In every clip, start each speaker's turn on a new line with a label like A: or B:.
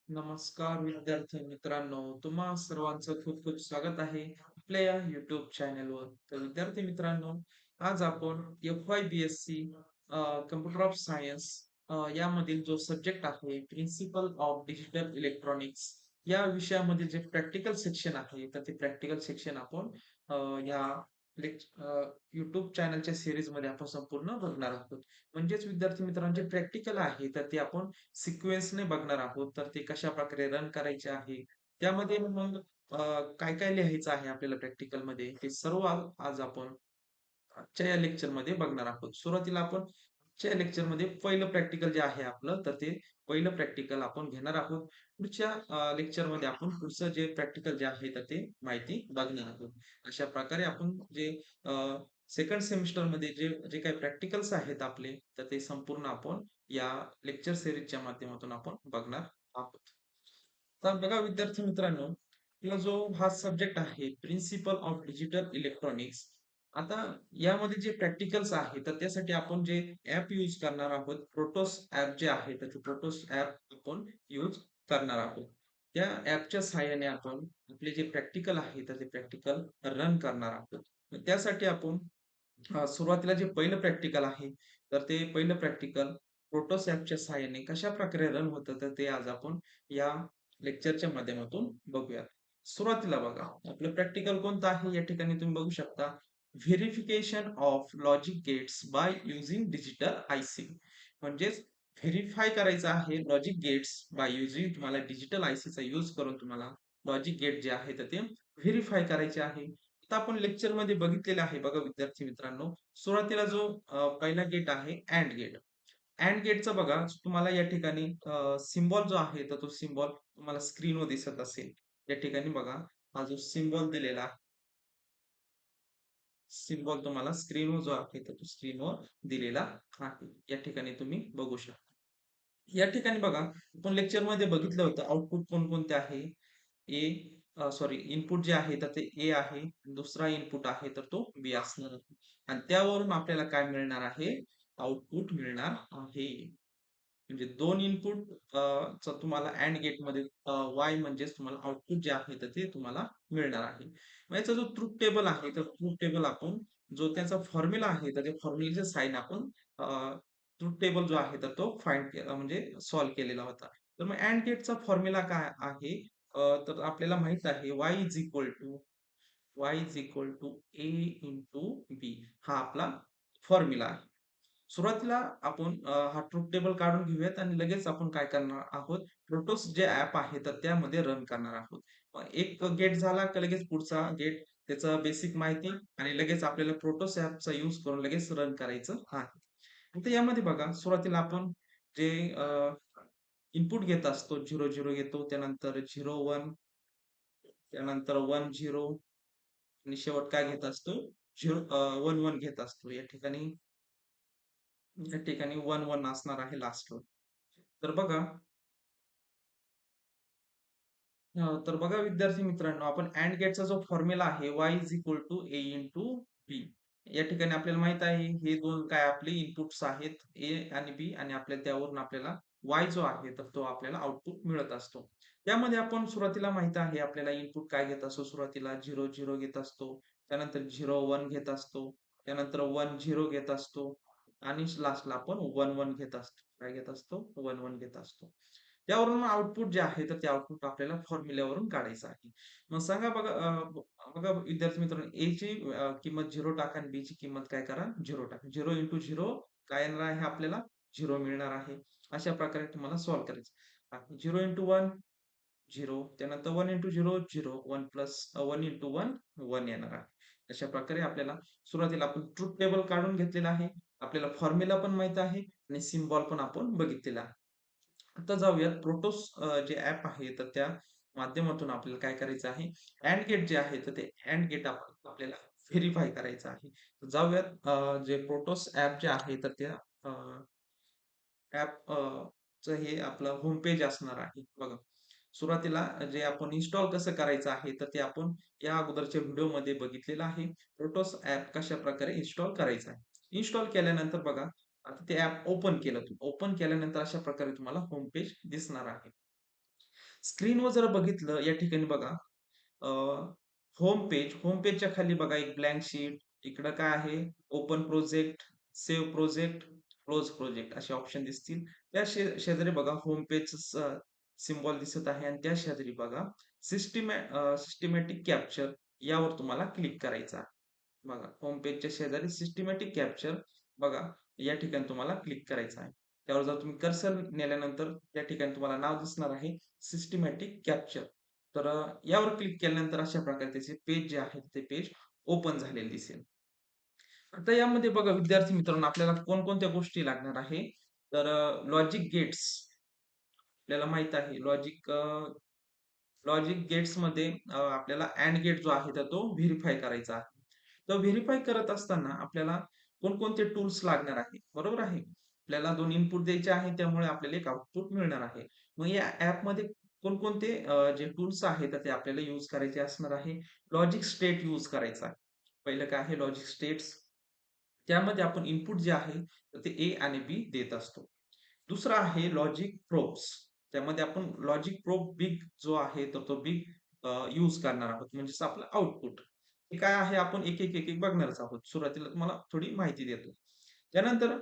A: नमस्कार विद्यार्थी मित्रांनो, तुम्हा सर्वांचं खूप खूप स्वागत आहे आपल्या या युट्यूब चॅनलवर. तर विद्यार्थी मित्रांनो, आज आपण FYBSc कम्प्युटर ऑफ सायन्स यामधील जो सब्जेक्ट आहे प्रिन्सिपल ऑफ डिजिटल इलेक्ट्रॉनिक्स या विषयामध्ये जे प्रॅक्टिकल सेक्शन आहे, तर ते प्रॅक्टिकल सेक्शन आपण या युट्यूब चॅनलच्या सिरीज मध्ये आपण संपूर्ण बघणार आहोत. म्हणजेच विद्यार्थी मित्रांनो, जे प्रॅक्टिकल आहे तर ते आपण सिक्वेन्सने बघणार आहोत. तर ते कशा प्रकारे रन करायचे आहे. त्यामध्ये मग काय काय लिहायचं आहे आपल्याला प्रॅक्टिकल मध्ये हे सर्व आज आपण आजच्या या लेक्चरमध्ये बघणार आहोत. सुरुवातीला आपण आजच्या लेक्चरमध्ये पहिलं प्रॅक्टिकल जे आहे आपलं तर ते पहिलं प्रॅक्टिकल आपण घेणार आहोत. पुढच्या लेक्चरमध्ये आपण पुढचं जे प्रॅक्टिकल जे आहे तर ते माहिती बघणार आहोत. अशा प्रकारे आपण जे सेकंड सेमिस्टरमध्ये जे जे काही प्रॅक्टिकल्स आहेत आपले तर ते संपूर्ण आपण या लेक्चर सिरीजच्या माध्यमातून आपण बघणार आहोत. तर बघा विद्यार्थी मित्रांनो, आपला जो हा सब्जेक्ट आहे प्रिन्सिपल ऑफ डिजिटल इलेक्ट्रॉनिक्स. आता यामध्ये जे प्रॅक्टिकल्स आहे तर त्यासाठी आपण जे ऍप यूज करणार आहोत, प्रोटोस ऍप जे आहे तर ते प्रोटोस ऍप आपण यूज करणार आहोत. त्या ऍपच्या सहाय्याने आपण आपले जे प्रॅक्टिकल आहे तर ते प्रॅक्टिकल रन करणार आहोत. त्यासाठी आपण सुरुवातीला जे पहिलं प्रॅक्टिकल आहे, तर ते पहिलं प्रॅक्टिकल प्रोटोस ॲपच्या सहाय्याने कशाप्रकारे रन होतं, तर ते आज आपण या लेक्चरच्या माध्यमातून बघूया. सुरुवातीला बघा, आपलं प्रॅक्टिकल कोणतं आहे या ठिकाणी तुम्ही बघू शकता. Verification of logic gates by using digital IC. म्हणजेच व्हेरिफाय करायचं आहे लॉजिक गेट्स बाय युजिंग, तुम्हाला डिजिटल आयसीचा यूज करून तुम्हाला लॉजिक गेट जे आहे तर ते व्हेरिफाय करायचे आहे. आता आपण लेक्चरमध्ये बघितलेलं आहे बघा विद्यार्थी मित्रांनो. सुरुवातीला जो पहिला गेट आहे अँड गेट. अँड गेटचा बघा तुम्हाला या ठिकाणी सिम्बॉल जो आहे तर तो सिम्बॉल तुम्हाला स्क्रीनवर दिसत असेल. या ठिकाणी बघा, हा जो सिम्बॉल दिलेला सिम्बॉल तुम्हाला स्क्रीनवर जो आहे तर तो स्क्रीनवर दिलेला आहे. या ठिकाणी तुम्ही बघू शकता. या ठिकाणी बघा, आपण लेक्चरमध्ये बघितलं होतं आउटपुट कोणकोणते आहे. सॉरी, इनपुट जे आहे तर ते ए आहे. दुसरा इनपुट आहे तर तो बी असणार आहे. आणि त्यावरून आपल्याला काय मिळणार आहे? आउटपुट मिळणार आहे. म्हणजे दोन इनपुट चा तुम्हाला अँड गेटमध्ये वाय म्हणजेच तुम्हाला आउटपुट जे आहे तर ते तुम्हाला मिळणार आहे. मग याचा जो ट्रुथ टेबल आहे तर ट्रुथ टेबल आपण जो त्याचा फॉर्म्युला आहे तर ते फॉर्म्युलेचे साइन आपण ट्रुथ टेबल जो आहे तर तो फाइंड केला म्हणजे सॉल्व्ह केलेला होता. तर मग अँड गेटचा फॉर्म्युला काय आहे? तर आपल्याला माहित आहे y is equal to a into b, हा आपला फॉर्म्युला आहे. सुरुवातीला आपण हा ट्रुथ टेबल काढून घेऊयात आणि लगेच आपण काय करणार आहोत, प्रोटोस जे ऍप आहे तर त्यामध्ये रन करणार आहोत. एक गेट झाला का लगेच पुढचा गेट, त्याचं बेसिक माहिती आणि लगेच आपल्याला प्रोटोस ऍपचा यूज करून लगेच रन करायचं आहे. आता यामध्ये बघा, सुरुवातीला आपण जे इनपुट घेत असतो 0 0 घेतो, त्यानंतर 0 1, त्यानंतर 1 0 आणि शेवट काय घेत असतो 1 1 घेत असतो. या ठिकाणी 1 1 असणार आहे लास्ट वर. तर बघा, तर बघा विद्यार्थी मित्रांनो, आपण अँड गेटचा जो फॉर्म्युला आहे y is equal to a into b. या ठिकाणी आपल्याला माहित आहे हे दोन काय आपले इनपुट्स आहेत ए आणि बी, आणि आपल्याला त्यावरून आपल्याला y जो आहे तर तो आपल्याला आउटपुट मिळत असतो. त्यामध्ये आपण सुरुवातीला माहित आहे आपल्याला इनपुट काय घेत असतो, सुरुवातीला 0 0 घेत असतो, त्यानंतर 0 1 घेत असतो, त्यानंतर 1 0 घेत असतो आणि लास्टला आपण 1 1 घेत असतो. काय घेत असतो? 1 1 घेत असतो. त्यावरून आउटपुट जे आहे तर ते आउटपुट आपल्याला फॉर्म्युल्यावरून काढायचं आहे. मग सांगा बघा, बघा विद्यार्थी मित्रांनो, ए ची किंमत 0 टाका आणि बी ची किंमत काय करा 0 टाका. 0 इंटू 0 काय येणार आहे आपल्याला? 0 मिळणार आहे. अशा प्रकारे तुम्हाला सॉल्व्ह करायचं. 0 इंटू 1 0, त्यानंतर 1 इंटू 0 0, 1 प्लस 1 इंटू 1 1 येणार आहे. अशा प्रकारे आपल्याला सुरुवातीला आपण ट्रुथ टेबल काढून घेतलेला आहे. आपल्याला फॉर्म्युला पण माहित आहे आणि सिम्बॉल पण आपण बघितलेला आहे. आता जाऊयात प्रोटोस जे ॲप आहे तर त्या माध्यमातून आपल्याला काय करायचं आहे, अँड गेट जे आहे तर ते अँड गेट आपण आपल्याला व्हेरिफाय करायचं आहे. तर जाऊयात, जे प्रोटोस ॲप जे आहे तर त्या ॲप चं हे आपलं होम पेज असणार आहे. बघा, सुरुवातीला जे आपण इन्स्टॉल कसं करायचं आहे तर ते आपण या अगोदरच्या व्हिडिओमध्ये बघितलेलं आहे. प्रोटोस ॲप कशाप्रकारे इन्स्टॉल करायचं आहे. इन्स्टॉल केल्यानंतर बघा, आता ते ॲप ओपन केलं. ओपन केल्यानंतर अशा प्रकारे तुम्हाला होम पेज दिसणार आहे. स्क्रीनवर जर बघितलं या ठिकाणी बघा होम पेजच्या खाली बघा एक ब्लँक शीट, इकडं काय आहे open project, save project, close project असे ऑप्शन दिसतील. त्या शेजारी बघा होम पेजचं सिम्बॉल दिसत आहे आणि त्या शेजारी बघा सिस्टमॅटिक कॅप्चर यावर तुम्हाला क्लिक करायचं आहे. बघा होम पेजच्या शेजारी सिस्टमॅटिक कॅप्चर बघा या ठिकाणी तुम्हाला क्लिक करायचं आहे. त्यावर जर तुम्ही कर्सर नेल्यानंतर या ठिकाणी तुम्हाला नाव दिसणार आहे सिस्टमॅटिक कॅप्चर. तर यावर क्लिक केल्यानंतर अशा प्रकारे त्याचे पेज जे आहे ते पेज ओपन झालेले दिसेल. आता यामध्ये बघा विद्यार्थी मित्रांनो आपल्याला कोणकोणत्या गोष्टी लागणार आहे. तर लॉजिक गेट्स आपल्याला माहित आहे लॉजिक गेट्समध्ये आपल्याला अँड गेट जो आहे तर तो व्हेरिफाय करायचा आहे. तर व्हेरिफाय करत असताना आपल्याला कोणकोणते टूल्स लागणार आहे, बरोबर आहे? आपल्याला 2 इनपुट द्यायचे आहे, त्यामुळे आपल्याला एक आउटपुट मिळणार आहे. मग या ॲपमध्ये कोणकोणते जे टूल्स आहेत तर ते आपल्याला यूज करायचे असणार आहे. लॉजिक स्टेट यूज करायचा आहे. पहिलं काय आहे लॉजिक स्टेट्स. त्यामध्ये आपण इनपुट जे आहे तर ते ए आणि बी देत असतो. दुसरा आहे लॉजिक प्रोब्स. त्यामध्ये आपण लॉजिक प्रोब बिग जो आहे तर तो बिग यूज करणार आहोत. म्हणजेच आपलं आउटपुट. हे काय आहे आपण एक बघणारच आहोत. सुरुवातीला तुम्हाला थोडी माहिती देतो. त्यानंतर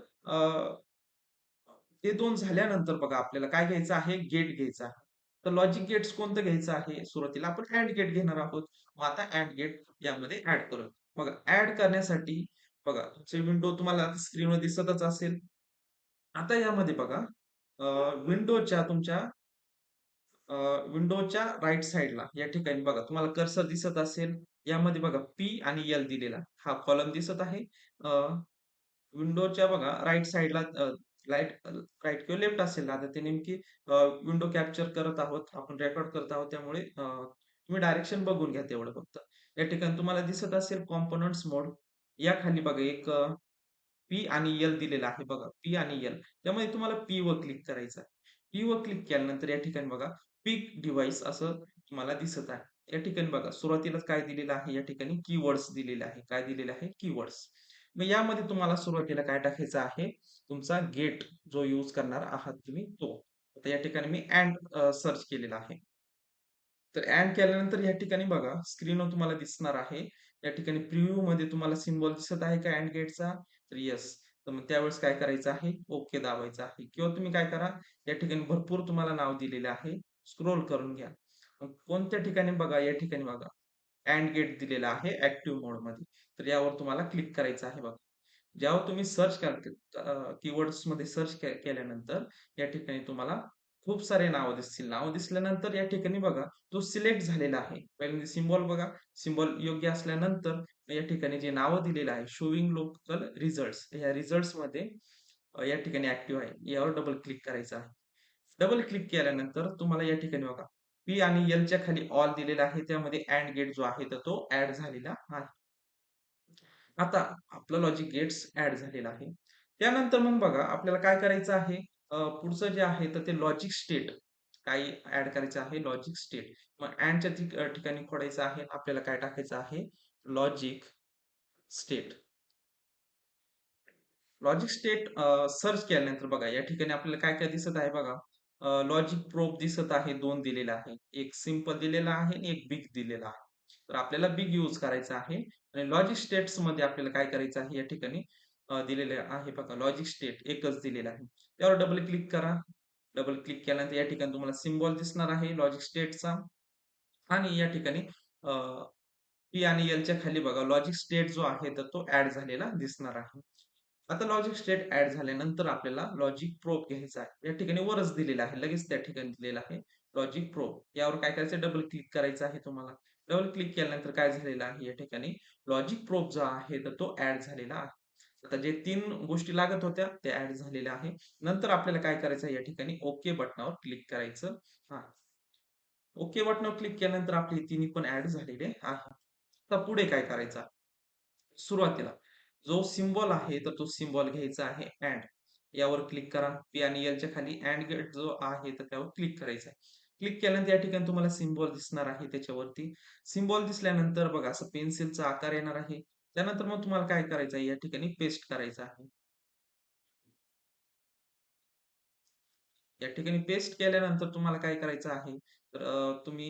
A: ते 2 झाल्यानंतर बघा आपल्याला काय घ्यायचं आहे? गेट घ्यायचा आहे. तर लॉजिक गेट्स कोणतं घ्यायचं आहे? सुरुवातीला आपण AND गेट घेणार आहोत. मग आता AND गेट यामध्ये ॲड करू. बघा ॲड करण्यासाठी बघा तुमची विंडो तुम्हाला स्क्रीनवर दिसतच असेल. आता यामध्ये बघा विंडोच्या तुमच्या विंडोच्या राइट साइडला या ठिकाणी बघा तुम्हाला कर्सर दिसत असेल. यामध्ये बघा पी आणि एल दिलेला हा कॉलम दिसत आहे. विंडोच्या बघा राइट साइडला राइट किंवा लेफ्ट असेल ना, आता ते नेमकी विंडो कॅप्चर करत आहोत. आपण रेकॉर्ड करत आहोत त्यामुळे तुम्ही डायरेक्शन बघून घ्या तेवढं फक्त. या ठिकाणी तुम्हाला दिसत असेल कॉम्पोनंट्स मोड. या खाली बघा एक पी आणि एल दिलेला आहे बघा. पी आणि एल. त्यामध्ये तुम्हाला पी वर क्लिक करायचं आहे. पी वर क्लिक केल्यानंतर या ठिकाणी बघा पिक डिव्हाइस असं तुम्हाला दिसत आहे. या ठिकाणी बघा सुरुवातीलाच काय दिलेलं आहे या ठिकाणी कीवर्ड्स दिलेले आहे. काय दिलेले आहे? कीवर्ड्स. मग यामध्ये तुम्हाला सुरुवातीला काय टाकायचं आहे? तुमचा गेट जो यूज करणार आहात तुम्ही तो. आता या ठिकाणी मी सर्च केलेला आहे. तर ॲड केल्यानंतर या ठिकाणी बघा स्क्रीनवर तुम्हाला दिसणार आहे. या ठिकाणी प्रिव्ह्यूमध्ये तुम्हाला सिम्बॉल दिसत आहे का अँड गेटचा? तर येस. तर मग त्यावेळेस काय करायचं आहे? ओके दाबायचं आहे किंवा तुम्ही काय करा या ठिकाणी भरपूर तुम्हाला नाव दिलेले आहे. स्क्रोल करून घ्या. मग कोणत्या ठिकाणी बघा या ठिकाणी बघा अँड गेट दिलेला आहे ॲक्टिव्ह मोडमध्ये. तर यावर तुम्हाला क्लिक करायचं आहे बघा. जेव्हा तुम्ही सर्च कीवर्ड्समध्ये सर्च केल्यानंतर या ठिकाणी तुम्हाला खूप सारे नावं दिसतील. नावं दिसल्यानंतर या ठिकाणी बघा तो सिलेक्ट झालेला आहे. पहिल्यांदा सिम्बॉल बघा. सिम्बॉल योग्य असल्यानंतर या ठिकाणी जे नावं दिलेलं आहे शोविंग लोकल रिझल्ट्स. या रिझल्ट्समध्ये या ठिकाणी ॲक्टिव्ह आहे. यावर डबल क्लिक करायचं आहे. डबल क्लिक केल्यानंतर तुम्हाला या ठिकाणी बघा पी आणि एलच्या खाली ऑल दिलेला आहे. त्यामध्ये अँड गेट जो आहे तर तो ॲड झालेला आहे. आता आपलं लॉजिक गेट्स ॲड झालेलं आहे. त्यानंतर मग बघा आपल्याला काय करायचं आहे पुढचं जे आहे तर ते लॉजिक स्टेट काही ॲड करायचं आहे लॉजिक स्टेट. मग अँडच्या ठिकाणी खोडायचं आहे. आपल्याला काय टाकायचं आहे logic state. Logic state search केल्यानंतर बघा या ठिकाणी आपल्याला काय-काय दिसत आहे बघा. लॉजिक प्रोब दिसत आहे 2 दिलेला आहे. एक सिंपल दिलेला आहे आणि एक बिग दिलेला आहे. तर आपल्याला बिग यूज करायचा आहे आणि लॉजिक स्टेट्समध्ये आपल्याला काय करायचं आहे या ठिकाणी दिलेले आहे बघा लॉजिक स्टेट एकच दिलेला आहे. त्यावर डबल क्लिक करा. डबल क्लिक केल्यानंतर या ठिकाणी तुम्हाला सिम्बॉल दिसणार आहे लॉजिक स्टेटचा आणि या ठिकाणी पी आणि एलच्या खाली बघा लॉजिक स्टेट जो आहे तर तो ॲड झालेला दिसणार आहे. आता लॉजिक स्टेट ॲड झाल्यानंतर आपल्याला लॉजिक प्रोब घ्यायचा आहे. या ठिकाणी वरच दिलेला आहे. लगेच त्या ठिकाणी दिलेलं आहे लॉजिक प्रोब. यावर काय करायचं डबल क्लिक करायचं आहे तुम्हाला. डबल क्लिक केल्यानंतर काय झालेलं आहे या ठिकाणी लॉजिक प्रोब जो आहे तर तो ॲड झालेला आहे. आता जे 3 गोष्टी लागत होत्या ते ॲड झालेल्या आहे. नंतर आपल्याला काय करायचं आहे या ठिकाणी ओके बटनावर क्लिक करायचं आहे. ओके बटनावर क्लिक केल्यानंतर आपले तिन्ही पण ॲड झालेले आहे. आता पुढे काय करायचं आहे? सुरुवातीला जो सिम्बॉल आहे तर तो सिम्बॉल घ्यायचा आहे अँड. यावर क्लिक करा. पी आणि एलच्या खाली अँड गेट जो आहे तर त्यावर क्लिक करायचं आहे. क्लिक केल्यानंतर या ठिकाणी तुम्हाला सिम्बॉल दिसणार आहे त्याच्यावरती. सिम्बॉल दिसल्यानंतर बघा असं पेन्सिलचा आकार येणार आहे. त्यानंतर मग तुम्हाला काय करायचं आहे या ठिकाणी पेस्ट करायचं आहे. या ठिकाणी पेस्ट केल्यानंतर तुम्हाला काय करायचं आहे, तर तुम्ही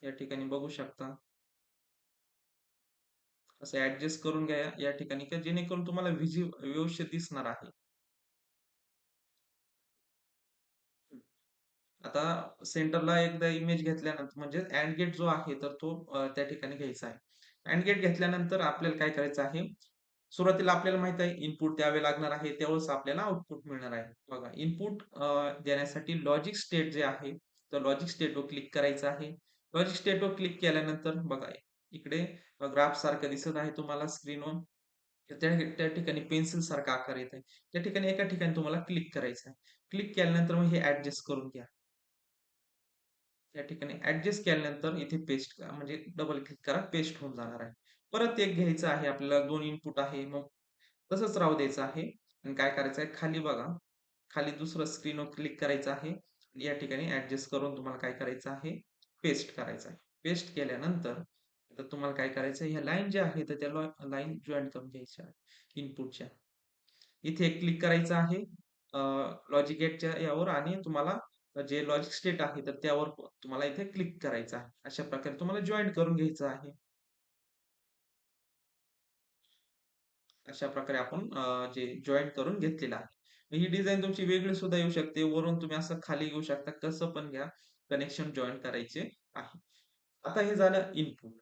A: या ठिकाणी बघू शकता. असं ॲडजस्ट करून घ्या या ठिकाणी, की जेणेकरून तुम्हाला व्यवस्थित दिसणार आहे. आता सेंटरला एकदा इमेज घेतल्यानंतर म्हणजे अँड गेट जो आहे तर तो त्या ठिकाणी घ्यायचा आहे. अँड गेट घेतल्यानंतर आपल्याला काय करायचं आहे, सुरुवातीला आपल्याला माहित आहे इनपुट द्यावे लागणार आहे, त्यावेळेस आपल्याला आउटपुट मिळणार आहे. बघा इनपुट देण्यासाठी लॉजिक स्टेट जे आहे, तर लॉजिक स्टेटवर क्लिक करायचं आहे. लॉजिक स्टेटवर क्लिक केल्यानंतर बघा इकडे ग्राफ सारखं दिसत आहे तुम्हाला स्क्रीनवर. त्या त्या ठिकाणी पेन्सिल सारखा आकार येत आहे. त्या ठिकाणी एका ठिकाणी तुम्हाला क्लिक करायचं आहे. क्लिक केल्यानंतर मग हे ॲडजस्ट करून घ्या. या ठिकाणी ॲडजस्ट केल्यानंतर इथे पेस्ट करा म्हणजे डबल क्लिक करा, पेस्ट होऊन जाणार आहे. परत एक घ्यायचं आहे आपल्याला 2 इनपुट आहे. मग तसंच राहू द्यायचं आहे आणि काय करायचं आहे खाली बघा, खाली दुसरं स्क्रीनवर क्लिक करायचं आहे. या ठिकाणी ॲडजस्ट करून तुम्हाला काय करायचं आहे, पेस्ट करायचं आहे. पेस्ट केल्यानंतर तर तुम्हाला काय करायचं आहे, ह्या लाईन ज्या आहेत तर त्या लाईन जॉइन करून घ्यायच्या इनपुटच्या. इथे क्लिक करायचं आहे लॉजिक गेटच्या यावर आणि तुम्हाला जे लॉजिक स्टेट आहे तर त्यावर तुम्हाला इथे क्लिक करायचं आहे. अशा प्रकारे तुम्हाला जॉइन करून घ्यायचं आहे. अशा प्रकारे आपण जे जॉइन करून घेतलेलं आहे. ही डिझाइन तुमची वेगळी सुद्धा येऊ शकते. वरून तुम्ही असं खाली घेऊ शकता. कसं पण घ्या. कनेक्शन जॉइन करायचे आहे. आता हे झालं इनपुट.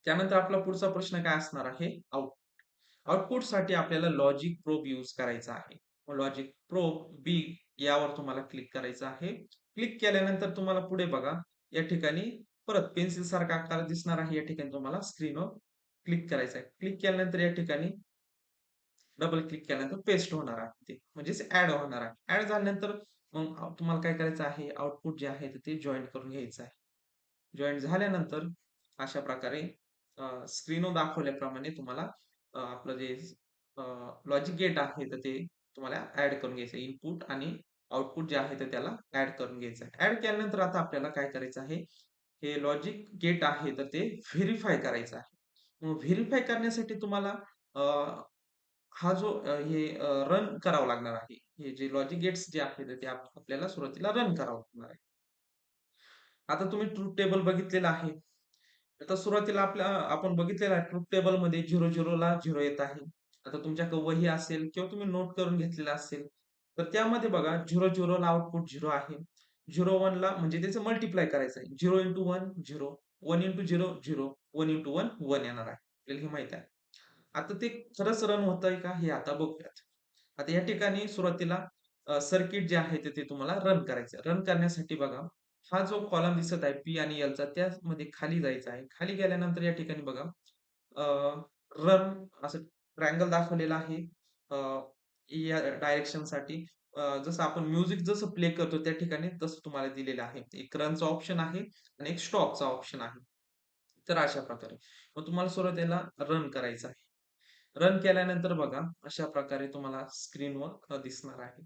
A: त्यानंतर आपला पुढचा प्रश्न काय असणार आहे? आउटपुटसाठी आपल्याला लॉजिक प्रोब यूज करायचा आहे. लॉजिक प्रोब बी यावर तुम्हाला क्लिक करायचं आहे. क्लिक केल्यानंतर तुम्हाला पुढे बघा, या ठिकाणी परत पेन्सिल सारखा आकार दिसणार आहे. या ठिकाणी तुम्हाला स्क्रीनवर क्लिक करायचं आहे. क्लिक केल्यानंतर या ठिकाणी डबल क्लिक केल्यानंतर पेस्ट होणार आहे ते. म्हणजेच ॲड होणार आहे. ॲड झाल्यानंतर मग तुम्हाला काय करायचं आहे, आउटपुट जे आहे ते जॉइन करून घ्यायचं आहे. जॉइन झाल्यानंतर अशा प्रकारे स्क्रीनवर दाखवल्याप्रमाणे तुम्हाला आपलं जे लॉजिक गेट आहे तर ते तुम्हाला ॲड करून घ्यायचं आहे. इनपुट आणि आउटपुट जे आहे तर त्याला ॲड करून घ्यायचं आहे. ॲड केल्यानंतर आता आपल्याला काय करायचं आहे, हे लॉजिक गेट आहे तर ते व्हेरिफाय करायचं आहे. मग व्हेरिफाय करण्यासाठी तुम्हाला हा जो रन करावा लागणार आहे. हे जे लॉजिक गेट्स जे आहेत ते आपल्याला सुरुवातीला रन करावं लागणार आहे. आता तुम्ही ट्रुथ टेबल बघितलेलं आहे. आता सुरुवातीला आपण बघितलेलं आहे ट्रुथ टेबलमध्ये 0 ला 0 येत आहे. आता तुमच्याकडे वही असेल किंवा तुम्ही नोट करून घेतलेलं असेल, तर त्यामध्ये बघा 0 ला आउटपुट 0 आहे. 0 ला म्हणजे त्याचं मल्टिप्लाय करायचं आहे. 0 इंटू 1 0, 1 इंटू 0 0, 1 इंटू 1 1 येणार आहे. आपल्याला हे माहीत आहे. आता ते खरंच रन होतंय का हे आता बघूयात. आता या ठिकाणी सुरुवातीला सर्किट जे आहे ते तुम्हाला रन करायचं आहे. रन करण्यासाठी बघा, हा जो कॉलम दिसत आहे पी आणि एलचा त्यामध्ये खाली जायचं आहे. खाली गेल्यानंतर या ठिकाणी बघा रन असं ट्रायंगल दाखवलेला आहे. अ, या डायरेक्शनसाठी जसं आपण म्युझिक जसं प्ले करतो त्या ठिकाणी तसं तुम्हाला दिलेलं आहे. एक रनचा ऑप्शन आहे आणि एक स्टॉपचा ऑप्शन आहे. तर अशा प्रकारे. मग तुम्हाला सुरुवातीला रन करायचं आहे. रन केल्यानंतर बघा, अशा प्रकारे तुम्हाला स्क्रीनवर दिसणार आहे.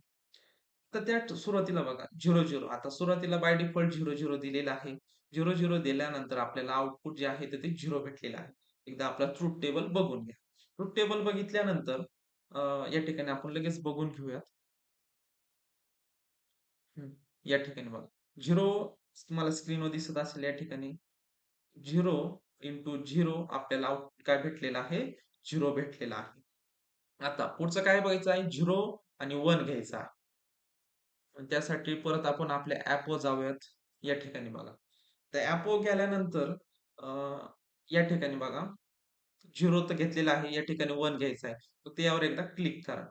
A: तर त्या सुरुवातीला बघा 0-0 आता सुरुवातीला बाय डिफॉल्ट 0-0 दिलेलं आहे. 0-0 दिल्यानंतर आपल्याला आउटपुट जे आहे तर ते 0 भेटलेलं आहे. एकदा आपला ट्रुथ टेबल बघून घ्या. ट्रुथ टेबल बघितल्यानंतर अ, या ठिकाणी आपण लगेच बघून घेऊयात. हं. या ठिकाणी बघा 0 तुम्हाला स्क्रीनवर दिसत असेल या ठिकाणी 0 इंटू 0 आपल्याला आउटपुट काय भेटलेलं आहे? 0 भेटलेला आहे. आता पुढचं काय बघायचं आहे? 0 आणि 1 घ्यायचा आहे. आणि त्यासाठी परत आपण आपल्या ॲपवर जाऊयात. या ठिकाणी बघा. तर ॲपवर गेल्यानंतर अ, या ठिकाणी बघा 0 तर घेतलेला आहे. या ठिकाणी 1 घ्यायचा आहे. फक्त यावर एकदा क्लिक करा.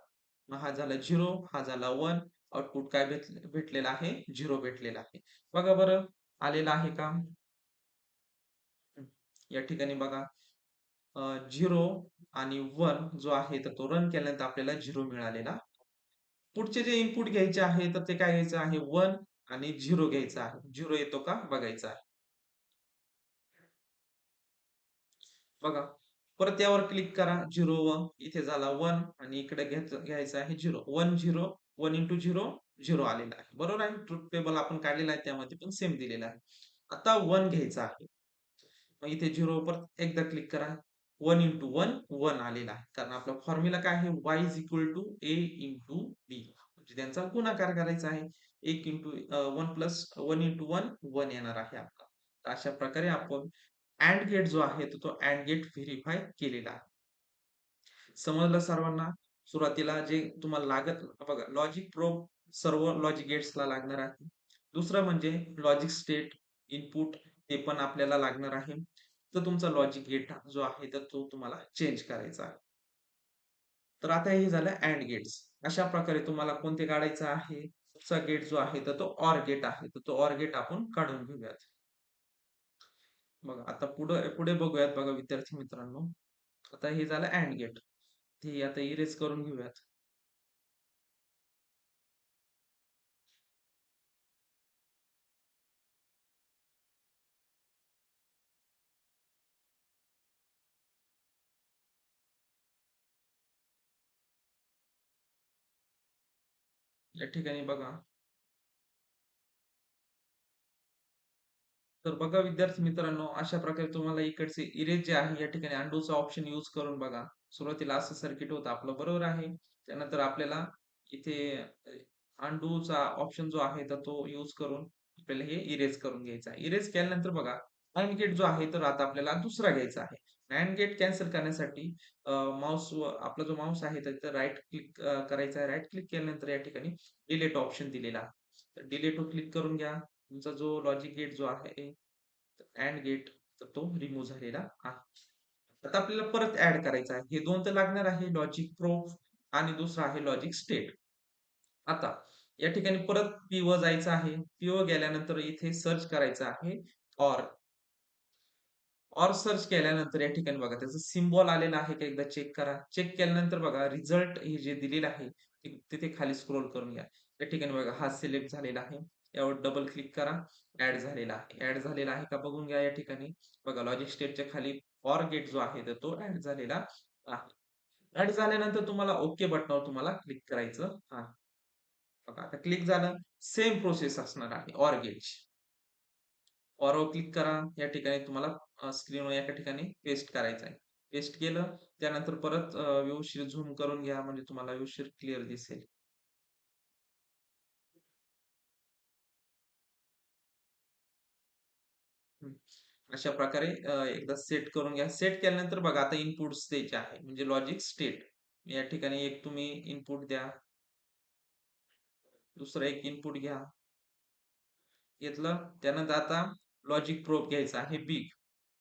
A: मग हा झाला 0, हा झाला 1. आउटपुट काय भेटलेलं आहे? 0 भेटलेला आहे. बघा बरं आलेलं आहे का? हं. या ठिकाणी बघा 0 आणि 1 जो आहे तर तो रन केल्यानंतर आपल्याला 0 मिळालेला. पुढचे जे इनपुट घ्यायचे आहे तर ते काय घ्यायचं आहे 1 आणि 0 घ्यायचा आहे. 0 येतो का बघायचा आहे. बघा. परत यावर क्लिक करा 0 वर. इथे झाला 1 आणि इकडे घ्यायचं आहे 0. 1 0 1 इंटू 0 0 आलेला आहे. बरोबर आहे. ट्रुथ टेबल आपण काढलेला आहे त्यामध्ये पण सेम दिलेला आहे. आता 1 घ्यायचा आहे. मग इथे 0 वर एकदा क्लिक करा. 1 इंटू 1 1 आलेला आहे. कारण आपला फॉर्म्युला काय आहे? y is equal to a into b म्हणजे त्यांचा गुणाकार करायचा आहे. 1 इंटू 1 प्लस 1 इंटू 1 1 येणार आहे आपला. तर अशा प्रकारे आपण अँड गेट जो आहे तो अँड गेट व्हेरिफाय केलेला आहे. समजलं सर्वांना? सुरुवातीला जे तुम्हाला लागत बघा लॉजिक प्रोब सर्व लॉजिक गेट्सला लागणार आहे. दुसरं म्हणजे लॉजिक स्टेट इनपुट ते पण आपल्याला लागणार आहे. तर तुमचा लॉजिक गेट जो आहे तर तो तुम्हाला चेंज करायचा आहे. तर आता हे झालं अँड गेट्स. अशा प्रकारे तुम्हाला कोणते काढायचं आहे? पुढचा गेट जो आहे तर तो OR गेट आहे. तर तो OR गेट आपण काढून घेऊयात. बघा आता पुढे पुढे बघूयात बघा विद्यार्थी मित्रांनो. आता हे झालं अँड गेट. हे आता इरेज करून घेऊयात. या ठिकाणी बघा तर बघा विद्यार्थी मित्रांनो, अशा प्रकारे तुम्हाला इकडचे इरेज जे आहे या ठिकाणी अंडूचा ऑप्शन यूज करून बघा. सुरुवातीला असं सर्किट होतं आपलं बरोबर आहे. त्यानंतर आपल्याला इथे अंडूचा ऑप्शन जो आहे तर तो यूज करून आपल्याला हे इरेज करून घ्यायचं आहे. इरेज केल्यानंतर बघा अँड गेट जो आहे तर आता आपल्याला दुसरा घ्यायचा आहे. अँड गेट कॅन्सल करण्यासाठी माऊस आपला जो माऊस आहे त्याचं राईट क्लिक करायचा आहे. राईट क्लिक केल्यानंतर या ठिकाणी डिलीट ऑप्शन दिलेला आहे. तर डिलीटवर क्लिक करून घ्या. तुमचा जो लॉजिक गेट जो आहे अँड गेट तर तो रिमूव्ह झालेला आहे. आता आपल्याला परत ऍड करायचा आहे. हे दोन तर लागणार आहे लॉजिक प्रोब आणि दुसरा आहे लॉजिक स्टेट. आता या ठिकाणी परत पी वर जायचं आहे. पी वर गेल्यानंतर इथे सर्च करायचं आहे ऑर. ऑर सर्च केल्यानंतर या ठिकाणी बघा त्याचं सिम्बॉल आलेला आहे का एकदा चेक करा. चेक केल्यानंतर बघा रिझल्ट हे जे दिलेलं आहे तिथे खाली स्क्रोल करून घ्या. या ठिकाणी बघा हा सिलेक्ट झालेला आहे. यावर डबल क्लिक करा. ऍड झालेला आहे. ऍड झालेला आहे का बघून घ्या या ठिकाणी. बघा लॉजिक स्टेटच्या खाली ऑर गेट जो आहे तर तो ऍड झालेला आहे. ऍड झाल्यानंतर तुम्हाला ओके बटनावर तुम्हाला क्लिक करायचं आहे. बघा आता क्लिक झालं. सेम प्रोसेस असणार आहे ऑर गेटची. ऑरवर क्लिक करा. या ठिकाणी तुम्हाला स्क्रीनवर एका ठिकाणी पेस्ट करायचं आहे. पेस्ट केलं. त्यानंतर परत व्यवस्थित झूम करून घ्या म्हणजे तुम्हाला व्यवस्थित क्लिअर दिसेल. हं. अशा प्रकारे एकदा सेट करून घ्या. सेट केल्यानंतर बघा आता इनपुट्स द्यायचे आहे. म्हणजे लॉजिक स्टेट. या ठिकाणी एक तुम्ही इनपुट द्या. दुसरं एक इनपुट घ्या. घेतलं. त्यानंतर आता लॉजिक प्रोब घ्यायचा आहे बिग.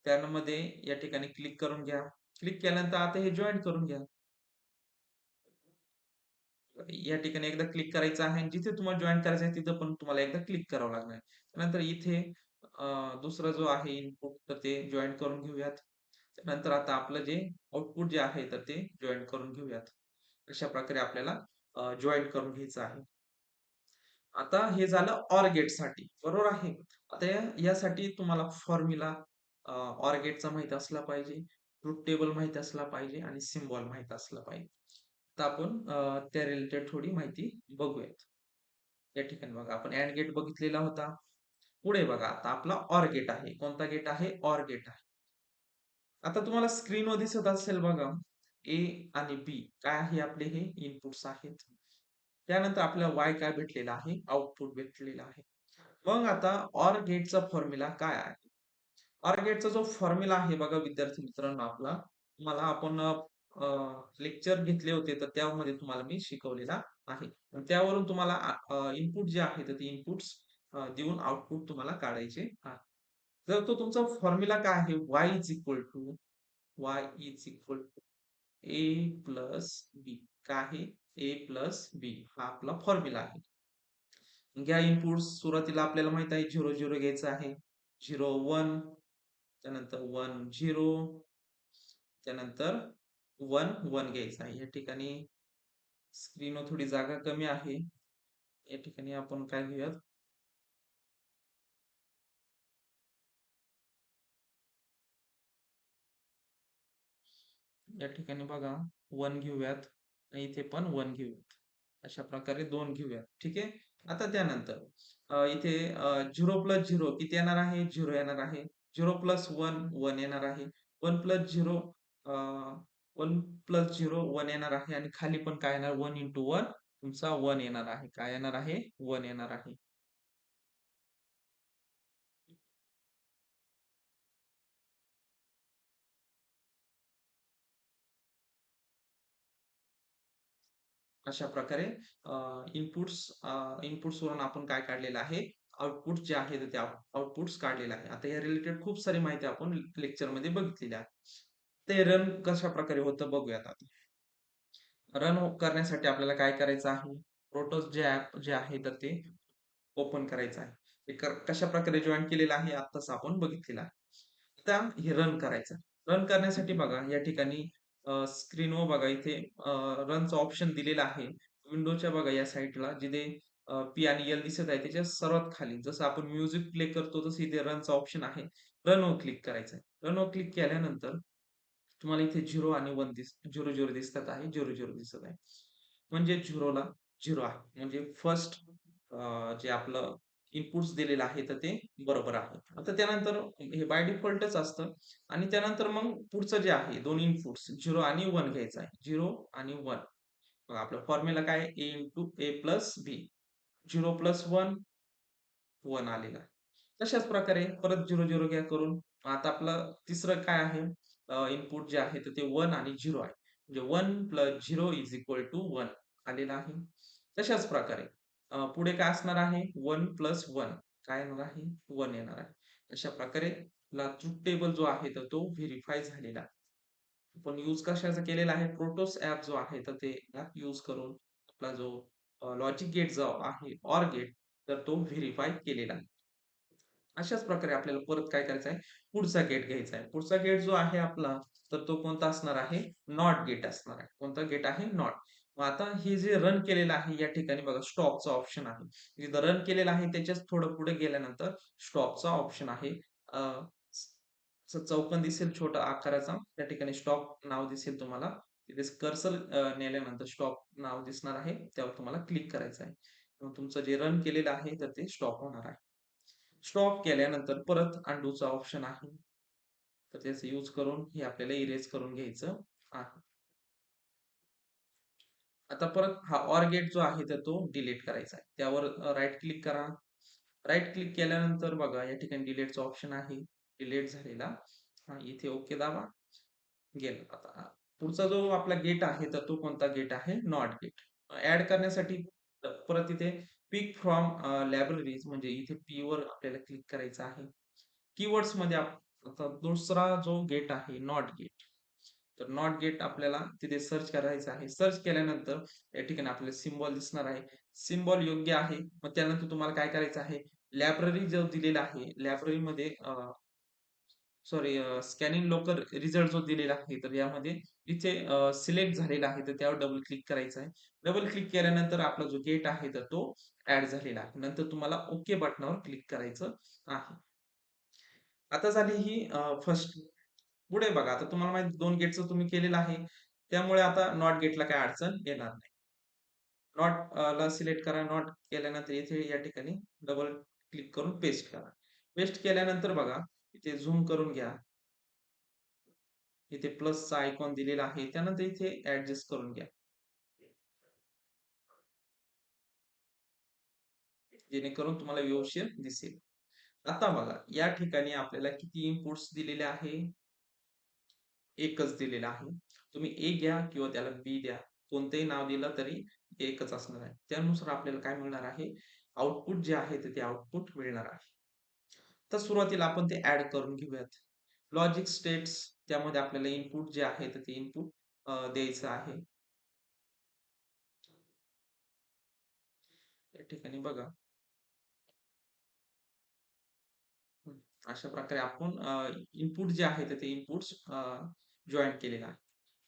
A: त्यामध्ये या ठिकाणी क्लिक करून घ्या. क्लिक केल्यानंतर आता हे जॉइन करून घ्या. या ठिकाणी एकदा क्लिक करायचं आहे आणि जिथे तुम्हाला जॉइन करायचं आहे तिथं पण तुम्हाला एकदा क्लिक करावं लागणार आहे. त्यानंतर इथे दुसरा जो आहे इनपुट तर ते जॉइन करून घेऊयात. त्यानंतर आता आपलं जे आउटपुट जे आहे तर ते जॉइन करून घेऊयात. अशा प्रकारे आपल्याला जॉइन करून घ्यायचं आहे. आता हे झालं OR गेटसाठी बरोबर आहे. आता यासाठी तुम्हाला फॉर्म्युला OR गेटचा माहीत असला पाहिजे, ट्रुथ टेबल माहीत असला पाहिजे आणि सिम्बॉल माहीत असला पाहिजे. तर आपण त्या रिलेटेड थोडी माहिती बघूयात. या ठिकाणी बघा आपण अँड गेट बघितलेला होता. पुढे बघा आता आपला OR गेट आहे. कोणता गेट आहे? OR गेट आहे. आता तुम्हाला स्क्रीनवर दिसत असेल बघा ए आणि बी काय आहे आपले हे इनपुट्स आहेत. त्यानंतर आपल्याला वाय काय भेटलेला आहे? आउटपुट भेटलेला आहे. मग आता OR गेटचा फॉर्म्युला काय आहे? OR गेटचा जो फॉर्म्युला आहे बघा विद्यार्थी मित्रांनो आपला मला आपण लेक्चर घेतले होते तर त्यामध्ये तुम्हाला मी शिकवलेला आहे. त्यावरून तुम्हाला इनपुट जे आहे तर ते इनपुट्स देऊन आउटपुट तुम्हाला काढायचे आहे. तर तो तुमचा फॉर्म्युला काय आहे? y is equal to a plus b. काय आहे? ए प्लस बी हा आपला फॉर्म्युला आहे. घ्या इनपुट सुरुवातीला आपल्याला माहित आहे 0 0 घ्यायचं आहे. 0 1 त्यानंतर 1 0 त्यानंतर 1 1 घ्यायचं आहे. या ठिकाणी स्क्रीनवर थोडी जागा कमी आहे. या ठिकाणी आपण काय घेऊयात या ठिकाणी बघा 1 घेऊयात आणि इथे पण 1 घेऊयात. अशा प्रकारे 2 घेऊयात. ठीक आहे. आता त्यानंतर इथे 0 प्लस 0 किती येणार आहे? 0 येणार आहे. 0 प्लस 1 1 येणार आहे. 1 प्लस 0 1 प्लस 0 1 येणार आहे आणि खाली पण काय येणार 1 इंटू 1 तुमचा 1 येणार आहे. काय येणार आहे? 1 येणार आहे. अशा प्रकारे इनपुट्स वरून आपण काय काढलेलं आहे? आउटपुट जे आहे ते आउटपुट्स काढलेलं आहे. आता या रिलेटेड खूप सारी माहिती आपण लेक्चरमध्ये बघितलेली आहे. ते रन कशाप्रकारे होतं बघूयात आता. रन करण्यासाठी आपल्याला काय करायचं आहे? प्रोटोस जे ॲप जे आहे तर ते ओपन करायचं आहे. ते कशाप्रकारे जॉइन केलेलं आहे आत्ताच आपण बघितलेलं आहे. आता हे रन करायचं. रन करण्यासाठी बघा या ठिकाणी स्क्रीनवर बघा इथे रनचं ऑप्शन दिलेलं आहे. विंडोच्या बघा या साइडला जिथे पी आणि एल दिसत आहे त्याच्या सर्वात खाली जसं आपण म्युझिक प्ले करतो तसं इथे रनचं ऑप्शन आहे. रनवर क्लिक करायचं आहे. रनवर क्लिक केल्यानंतर तुम्हाला इथे 0 आणि 1 0 दिसतात आहे. 0 दिसत आहे. म्हणजे 0 ला 0 आहे. म्हणजे फर्स्ट जे आपलं इनपुट्स दिलेलं आहे तर ते बरोबर आहे. आता त्यानंतर हे बाय डिफॉल्टच असतं आणि त्यानंतर मग पुढचं जे आहे 2 इनपुट्स 0 आणि 1 घ्यायचं आहे. 0 आणि 1. मग आपला फॉर्म्युला काय आहे? A into A plus B. 0 plus 1 1 आलेला आहे. तशाच प्रकारे परत 0 घ्या करून. आता आपलं तिसरं काय आहे? इनपुट जे आहे तर ते 1 आणि 0 आहे. म्हणजे 1 प्लस 0 इज इक्वल टू 1 आलेलं आहे. तशाच प्रकारे पुढे काय असणार आहे? 1 प्लस 1 काय येणार आहे? 1 येणार आहे. अशा प्रकारे आपला ट्रुथ टेबल जो आहे तर तो व्हेरिफाय झालेला आहे. आपण यूज कशाचा केलेला आहे? प्रोटोस ॲप जो आहे तर ते ॲप यूज करून आपला जो लॉजिक गेट जो आहे, OR गेट तर तो व्हेरिफाय केलेला आहे. अशाच प्रकारे आपल्याला परत काय करायचं आहे? पुढचा गेट घ्यायचा आहे. पुढचा गेट जो आहे आपला, तर तो कोणता असणार आहे? नॉट गेट असणार आहे. कोणता गेट आहे? नॉट. मग आता हे जे रन केलेलं आहे, या ठिकाणी बघा स्टॉपचा ऑप्शन आहे. जिथं रन केलेलं आहे त्याच्याच थोडं पुढे गेल्यानंतर स्टॉपचा ऑप्शन आहे. अ, असं चौकोन दिसेल छोटा आकाराचा, त्या ठिकाणी स्टॉप नाव दिसेल तुम्हाला. तिथे कर्सर नेल्यानंतर स्टॉप नाव दिसणार आहे. त्यावर तुम्हाला क्लिक करायचं आहे. मग तुमचं जे रन केलेलं आहे, तर ते स्टॉप होणार आहे. स्टॉप केल्यानंतर परत अंडूचा ऑप्शन आहे. तर त्याचा यूज करून हे आपल्याला इरेज करून घ्यायचं आहे. आता परत हा OR गेट जो आहे तर तो डिलीट करायचा आहे. त्यावर राइट क्लिक करा. राइट क्लिक केल्यानंतर बघा या ठिकाणी डिलीटचा ऑप्शन आहे. डिलीट झालेला. हां, इथे ओके दाबा. गेलं. आता पुढचा जो आपला गेट आहे तर तो कोणता गेट आहे? Not gate. ॲड करण्यासाठी परत इथे पिक फ्रॉम लायब्ररीज म्हणजे इथे पी वर आपल्याला क्लिक करायचं आहे. कीवर्ड्समध्ये आता दुसरा जो गेट आहे नॉट गेट. तर नॉट गेट आपल्याला तिथे सर्च करायचं आहे. सर्च केल्यानंतर या ठिकाणी आपल्याला सिम्बॉल दिसणार आहे. सिम्बॉल योग्य आहे. मग त्यानंतर तुम्हाला काय करायचं आहे? लायब्ररी जो दिलेला आहे, लायब्ररीमध्ये सॉरी स्कॅनिंग लोकर रिझल्ट जो दिलेला आहे, तर यामध्ये इथे सिलेक्ट झालेला आहे, तर त्यावर डबल क्लिक करायचं आहे. डबल क्लिक केल्यानंतर आपला जो गेट आहे, तर तो ॲड झालेला आहे. नंतर तुम्हाला ओके बटनावर क्लिक करायचं आहे. आता झाली ही फर्स्ट. पुढे बघा, आता तुम्हाला माहिती 2 गेटचं तुम्ही केलेलं आहे. त्यामुळे आता नॉट गेटला काही अडचण येणार नाही. नॉट ला सिलेक्ट करा. नॉट केल्यानंतर इथे या ठिकाणी डबल क्लिक करून पेस्ट करा. पेस्ट केल्यानंतर बघा, इथे झूम करून घ्या. इथे प्लसचा आयकॉन दिलेला आहे. त्यानंतर इथे ॲडजस्ट करून घ्या. जेणेकरून तुम्हाला व्यवस्थित दिसेल. आता बघा, या ठिकाणी आपल्याला किती इनपुट्स दिलेले आहे? एकच दिलेला आहे. तुम्ही ए घ्या किंवा त्याला बी द्या. कोणतंही नाव दिलं तरी एकच असणार आहे. त्यानुसार आपल्याला काय मिळणार आहे? आउटपुट जे आहे ते आउटपुट मिळणार आहे. तर सुरुवातीला आपण ते ॲड करून घेऊयात. लॉजिक स्टेट्स त्यामध्ये आपल्याला इनपुट जे आहे तर ते इनपुट द्यायचं आहे. या ठिकाणी बघा. हं. अशा प्रकारे आपण इनपुट जे आहे तर ते इनपुट्स जॉइन केलेलं आहे.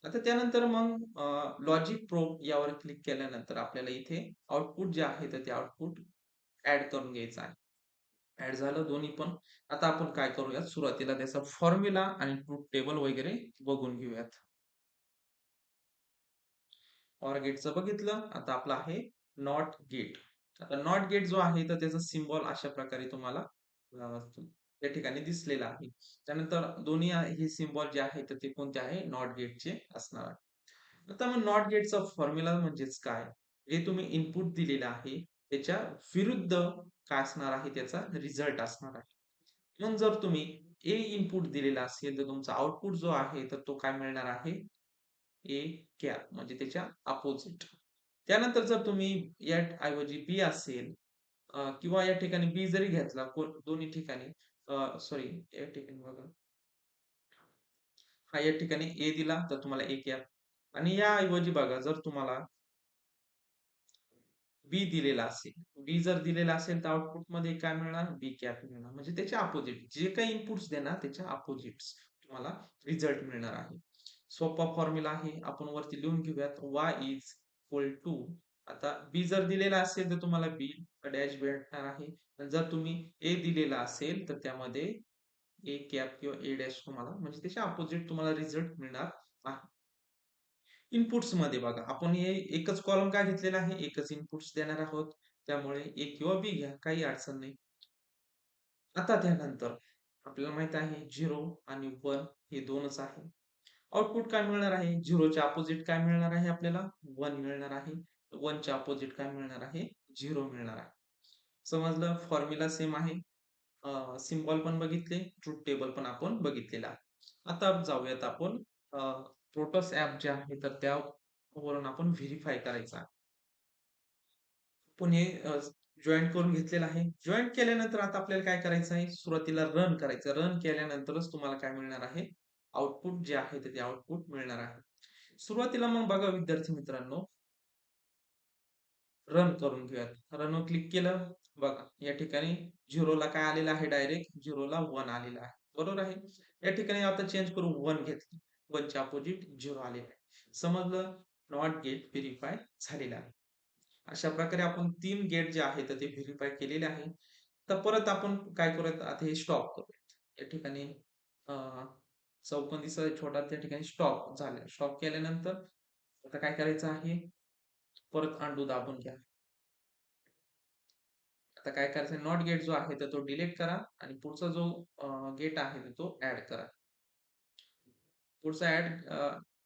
A: आता त्यानंतर मग लॉजिक प्रोब यावर क्लिक केल्यानंतर आपल्याला इथे आउटपुट जे आहे तर ते आउटपुट ॲड करून घ्यायचं आहे. ॲड झालं दोन्ही पण. आता आपण काय करूयात सुरुवातीला त्याचा फॉर्म्युला आणि ट्रुथ टेबल वगैरे बघून घेऊयात. OR गेटचं बघितलं. आता आपलं आहे नॉट गेट. आता नॉट गेट जो आहे तर त्याचा सिम्बॉल अशा प्रकारे तुम्हाला त्या ठिकाणी दिसलेला आहे. त्यानंतर दोन्ही हे सिम्बॉल जे आहे तर ते कोणते आहे? नॉट गेटचे असणार आहे. आता मग नॉट गेटचा फॉर्म्युला म्हणजेच काय? जे तुम्ही इनपुट दिलेलं आहे, त्याच्या विरुद्ध काय असणार आहे, त्याचा रिझल्ट असणार आहे. मग जर तुम्ही ए इनपुट दिलेला असेल, तर तुमचा आउटपुट जो आहे, तर तो काय मिळणार आहे? ए कॅप म्हणजे त्याच्या अपोझिट. त्यानंतर जर तुम्ही या ऐवजी बी असेल किंवा या ठिकाणी बी जरी घेतला दोन्ही ठिकाणी सॉरी या ठिकाणी बघा हा या ठिकाणी ए दिला तर तुम्हाला ए कॅप आणि या ऐवजी बघा जर तुम्हाला बी दिलेला असेल. बी जर दिलेला असेल तर आउटपुटमध्ये काय मिळणार? बी कॅप मिळणार. म्हणजे त्याच्या अपोझिट जे काही इनपुट्स देणार त्याच्या अपोझिट्स तुम्हाला रिझल्ट मिळणार आहे. सोपा फॉर्म्युला आहे. आपण वरती लिहून घेऊयात. y इज इक्वल टू आता बी जर दिलेला असेल तर तुम्हाला बी डॅश भेटणार आहे. आणि जर तुम्ही ए दिलेला असेल तर त्यामध्ये ए कॅप किंवा ए डॅश तुम्हाला म्हणजे त्याच्या अपोझिट तुम्हाला रिझल्ट मिळणार आहे. इनपुट्स मध्ये बघा आपण हे एकच कॉलम का घेतलेला आहे एकच इनपुट्स देणार आहोत त्यामुळे ए किंवा बी घ्या काही अडचण नाही. आता त्यानंतर आपल्याला माहित आहे 0 आणि 1 हे दोनच आहे. आउटपुट काय मिळणार आहे 0 च्या अपोजिट काय मिळणार आहे आपल्याला 1 मिळणार आहे. 1 च्या अपोजिट काय मिळणार आहे 0 मिळणार आहे. समजलं फॉर्म्युला सेम आहे. सिम्बॉल पण बघितले ट्रूथ टेबल पण आपण बघितलेला आहे. आता जाऊयात आपण प्रोटोस ऍप जे आहे तर त्यावरून आपण व्हेरीफाय करायचा आपण हे जॉईन करून घेतलेलं आहे. जॉईन केल्यानंतर आता आपल्याला काय करायचं आहे सुरुवातीला रन करायचं. रन केल्यानंतरच तुम्हाला काय मिळणार आहे आउटपुट जे आहे ते आउटपुट मिळणार आहे. सुरुवातीला मग बघा विद्यार्थी मित्रांनो रन करून घेऊयात. रनवर क्लिक केलं. बघा या ठिकाणी 0 ला काय आलेलं आहे डायरेक्ट 0 ला 1 आलेलं आहे. बरोबर आहे. या ठिकाणी आता चेंज करू 1 घेतलं. 1 च्या अपोजिट 0 आलेलं आहे. समजलं? नॉट गेट व्हेरिफाय झालेलं आहे. अशा प्रकारे आपण 3 गेट जे आहेत ते व्हेरिफाय केलेले आहे. तर परत आपण काय करूयात आता हे स्टॉप करूयात. या ठिकाणी अ, चौकोन दिसत छोटा त्या ठिकाणी स्टॉप झालं. स्टॉप केल्यानंतर आता काय करायचं आहे? परत अंडू दाबून घ्या. आता काय करायचं नॉट गेट जो आहे तर तो डिलीट करा आणि पुढचा जो गेट आहे तो ऍड करा. पुढचा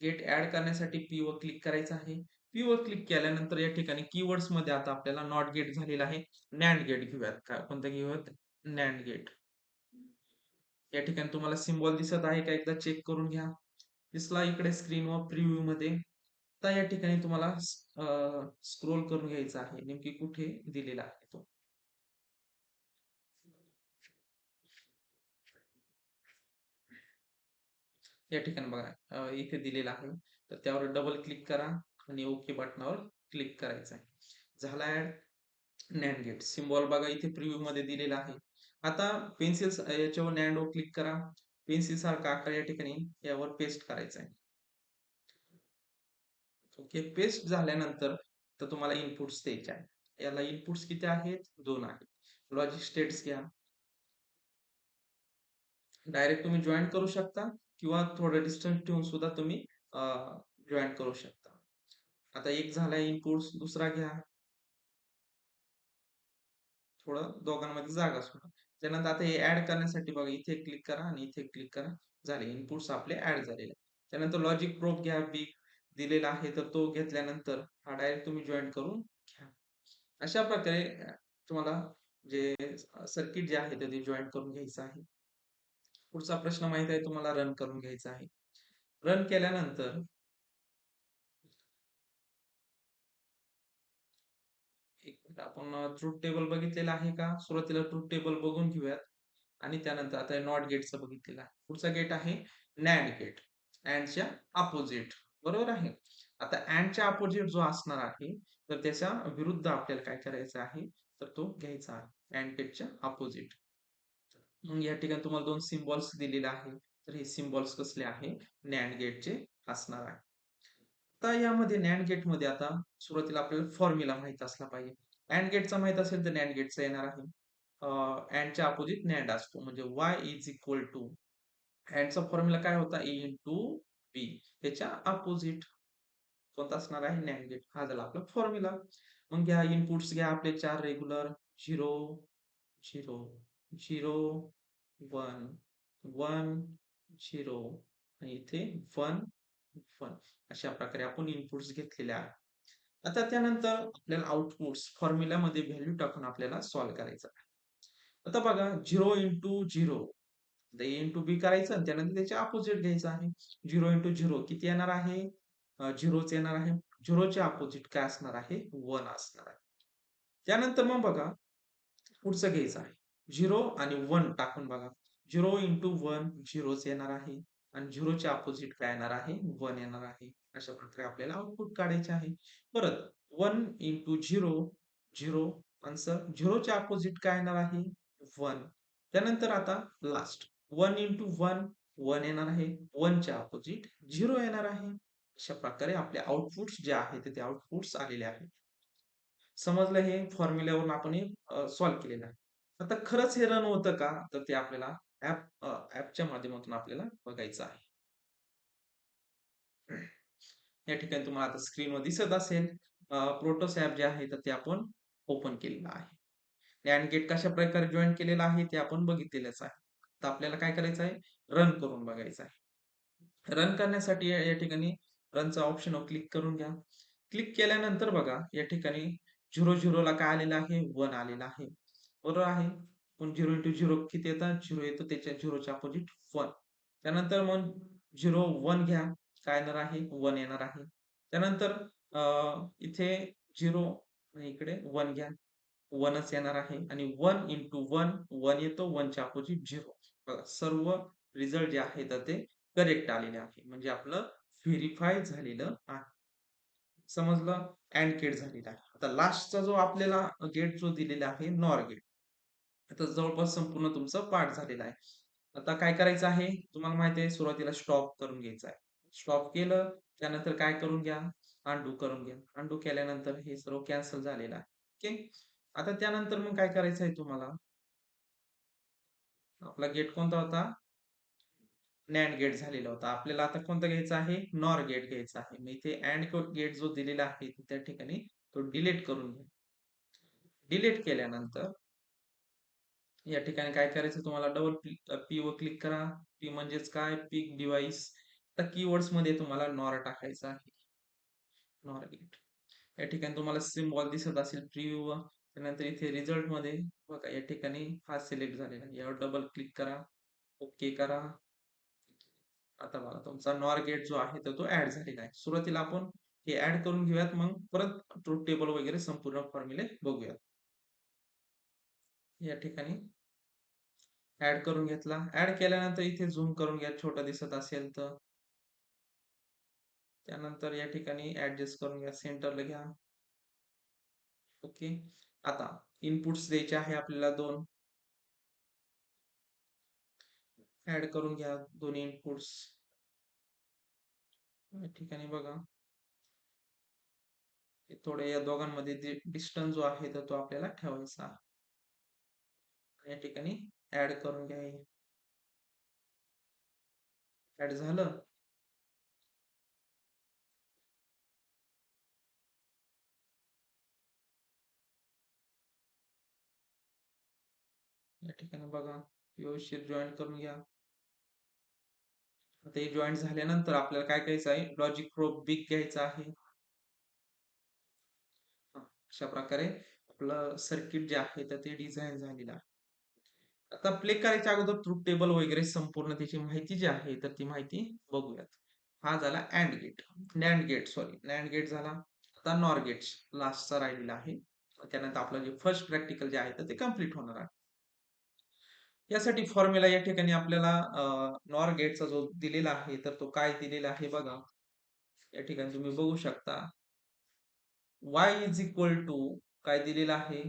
A: गेट ऍड करण्यासाठी पी वर क्लिक करायचं आहे. पी वर क्लिक केल्यानंतर या ठिकाणी कीवर्ड्स मध्ये आता आपल्याला नॉट गेट झालेला आहे. नॅन्ड गेट घेऊयात. काय कोणतं घेऊयात? NAND gate. या ठिकाणी तुम्हाला सिम्बॉल दिसत आहे का एकदा चेक करून घ्या. दिसला इकडे स्क्रीनवर प्रिव्ह्यू मध्ये. आता या ठिकाणी तुम्हाला स्क्रोल करून घ्यायचं आहे. नेमकी कुठे दिलेला आहे तो. या ठिकाणी बघा इथे दिलेला आहे. तर त्यावर डबल क्लिक करा आणि ओके बटनावर क्लिक करायचं आहे. झाला ऍड नॅन्ड गेट सिम्बॉल बघा इथे प्रिव्ह्यू मध्ये दिलेला आहे. आता पेन्सिल याच्यावर नॅन्ड वर क्लिक करा. पेन्सिल सारखा आकार या ठिकाणी यावर पेस्ट करायचा आहे. ओके पेस्ट झाल्यानंतर तर तुम्हाला इनपुट्स द्यायचे आहे. याला इनपुट्स किती आहेत? 2 आहेत. लॉजिक स्टेट्स घ्या. डायरेक्ट तुम्ही जॉइन करू शकता किंवा थोडं डिस्टन्स ठेवून सुद्धा तुम्ही जॉइन करू शकता. आता एक झालाय इनपुट्स दुसरा घ्या. थोडं दोघांमध्ये जागा सोडा. त्यानंतर आता हे ऍड करण्यासाठी बघा इथे क्लिक करा आणि इथे क्लिक करा. झाले इनपुट्स आपले ऍड झालेले. त्यानंतर लॉजिक प्रोब घ्या. बी दिलेला आहे तर तो घेतल्यानंतर हा डायरेक्ट तुम्ही जॉइन करून घ्या. अशा प्रकारे तुम्हाला जे सर्किट जे आहे ते जॉइन करून घ्यायचं आहे. पुढचा प्रश्न माहित आहे तुम्हाला रन करून घ्यायचा आहे. रन केल्यानंतर एक मिनिट आपण ट्रूथ टेबल बघितलेला आहे का? सुरुवातीला ट्रूथ टेबल बघून घेऊयात आणि त्यानंतर आता नॉट गेटचं बघितलेलं आहे. पुढचा गेट आहे नॅन्ड गेट. अँडच्या अपोजिट बरोबर आहे. आता अँडच्या अपोजिट जो असणार आहे तर त्याच्या विरुद्ध आपल्याला काय करायचं आहे तर तो घ्यायचा आहे अँड गेटच्या अपोजिट. मग या ठिकाणी तुम्हाला 2 सिम्बॉल्स दिलेले आहे. तर हे सिम्बॉल्स कसले आहे? नॅन्ड गेटचे असणार आहे. आता यामध्ये नॅन्ड गेटमध्ये आता सुरुवातीला आपल्याला फॉर्म्युला माहित असला पाहिजे. अँड गेटचा माहित असेल तर नॅन्ड गेटचा येणार आहे. अँडच्या अपोजिट नॅन्ड असतो म्हणजे y इज इक्वल टू अँडचा फॉर्म्युला काय होता ए इंटू बी त्याच्या अपोजिट कोणता असणार आहे नॅन्ड गेट हा झाला आपला फॉर्म्युला. मग घ्या इनपुट्स घ्या आपले 4 रेग्युलर 0 0 0 1 1 0 आणि इथे 1 1 अशा प्रकारे आपण इनपुट्स घेतलेले आहेत. आता त्यानंतर आपल्याला आउटपुट्स फॉर्म्युलामध्ये व्हॅल्यू टाकून आपल्याला सॉल्व्ह करायचं आहे. आता बघा 0 इंटू 0 ए इंटू बी करायचं आणि त्यानंतर त्याचे अपोजिट घ्यायचं आहे. 0 इंटू 0 किती येणार आहे? 0च येणार आहे. 0चे अपोजिट काय असणार आहे? 1 असणार आहे. त्यानंतर मग बघा पुढचं घ्यायचं आहे. 0 आणि 1 टाकून बघा. 0 इंटू 1 0च येणार आहे आणि 0चे अपोजिट काय येणार आहे? 1 येणार आहे. अशा प्रकारे आपल्याला आउटपुट काढायचे आहे. परत 1 इंटू 0 0 आन्सर 0चे अपोजिट काय येणार आहे? 1. त्यानंतर आता लास्ट 1 इंटू 1 1 येणार आहे. 1 चे अपोजिट 0 येणार आहे. अशा प्रकारे आपले आउटपुट्स जे आहेत ते आउटपुट्स आलेले आहेत. समजलं हे फॉर्म्युल्यावरून आपण हे सॉल्व्ह केलेलं आहे. आता खरंच हे रन होतं का? तर ते आपल्याला ॲपच्या माध्यमातून आपल्याला बघायचं आहे. या ठिकाणी तुम्हाला आता स्क्रीनवर दिसत असेल प्रोटोस ॲप जे आहे तर ते आपण ओपन केलेलं आहे. NAND गेट कशा प्रकारे जॉइन केलेला आहे ते आपण बघितलेलंच आहे. तर आपल्याला काय करायचं आहे? रन करून बघायचं आहे. रन करण्यासाठी या ठिकाणी रनचा ऑप्शनवर क्लिक करून घ्या. क्लिक केल्यानंतर बघा या ठिकाणी 0 ला काय आलेलं आहे? 1 आलेलं आहे. बरोबर आहे. पण 0 इंटू 0 किती येतात? 0 येतो त्याच्या 0च्या अपोजिट 1. त्यानंतर मग 0 1 घ्या. काय येणार आहे? 1 येणार आहे. त्यानंतर इथे 0 इकडे 1 घ्या. 1च येणार आहे आणि 1 इंटू 1 1 येतो. 1 च्या अपोजिट 0. बघा सर्व रिझल्ट जे आहेत तर ते करेक्ट आलेले आहे. म्हणजे आपलं व्हेरिफाय झालेलं आहे. समजलं? अँड गेट झालेला आहे. आता लास्टचा जो आपल्याला गेट जो दिलेला आहे नॉर गेट. आता जवळपास संपूर्ण तुमचं पाठ झालेलं आहे. आता काय करायचं आहे? तुम्हाला माहिती आहे सुरुवातीला स्टॉप करून घ्यायचा आहे. स्टॉप केलं, त्यानंतर काय करून घ्या? अंडू करून घ्या. अंडू केल्यानंतर हे सर्व कॅन्सल झालेलं आहे. ओके. आता त्यानंतर मग काय करायचं आहे तुम्हाला? आपला गेट कोणता होता? NAND गेट झालेला होता. आपल्याला आता कोणता घ्यायचा आहे? नॉर गेट घ्यायचा आहे. मग इथे अँड गेट जो दिलेला आहे त्या ठिकाणी तो डिलीट करून घ्या. डिलीट केल्यानंतर या ठिकाणी काय करायचं तुम्हाला डबल पी वर क्लिक करा. पी म्हणजेच काय? पिक डिव्हाइस. तर कीवर्ड्स मध्ये तुम्हाला नॉर टाकायचा आहे. NOR gate. या ठिकाणी तुम्हाला सिम्बॉल दिसत असेल प्रिव्ह्यू त्यानंतर इथे रिझल्ट मध्ये बघा या ठिकाणी हा सिलेक्ट झालेला आहे. यावर डबल क्लिक करा. ओके करा. आता बघा तुमचा नॉर गेट जो आहे तर तो ऍड झालेला आहे. सुरुवातीला आपण हे ऍड करून घेऊयात मग परत ट्रुथ टेबल वगैरे संपूर्ण फॉर्म्युले बघूयात. या ठिकाणी ऍड करून घेतला. ऍड केल्यानंतर इथे झूम करून घ्या छोटा दिसत असेल तर. त्यानंतर या ठिकाणी ऍडजस्ट करून घ्या. सेंटरला घ्या. ओके. आता इनपुट्स द्यायचे आहे आपल्याला 2. ऍड करून घ्या दोन्ही इनपुट्स. या ठिकाणी बघा थोडे या दोघांमध्ये डिस्टन्स जो आहे तर तो आपल्याला ठेवायचा आहे. या ठिकाणी ऍड करून घ्या. ऍड झालं. या ठिकाणी बघा व्यवस्थित जॉईन करून घ्या. आता हे जॉईन झाल्यानंतर आपल्याला काय करायचं आहे? लॉजिक प्रोब बिग घ्यायचा आहे. अशा प्रकारे आपलं सर्किट जे आहे तर ते डिझाईन झालेलं आहे. आता प्ले करायच्या अगोदर ट्रुथ टेबल वगैरे संपूर्ण त्याची माहिती जी आहे तर ती माहिती बघूयात. हा झाला AND gate. NAND gate sorry NAND gate झाला. आता नॉर गेट लास्टचा राहिलेला आहे. त्यानंतर आपलं जे फर्स्ट प्रॅक्टिकल जे आहे तर ते कम्प्लीट होणार आहे. यासाठी फॉर्म्युला या ठिकाणी आपल्याला नॉर गेटचा जो दिलेला आहे तर तो काय दिलेला आहे बघा. या ठिकाणी तुम्ही बघू शकता. y इज इक्वल टू काय दिलेलं आहे?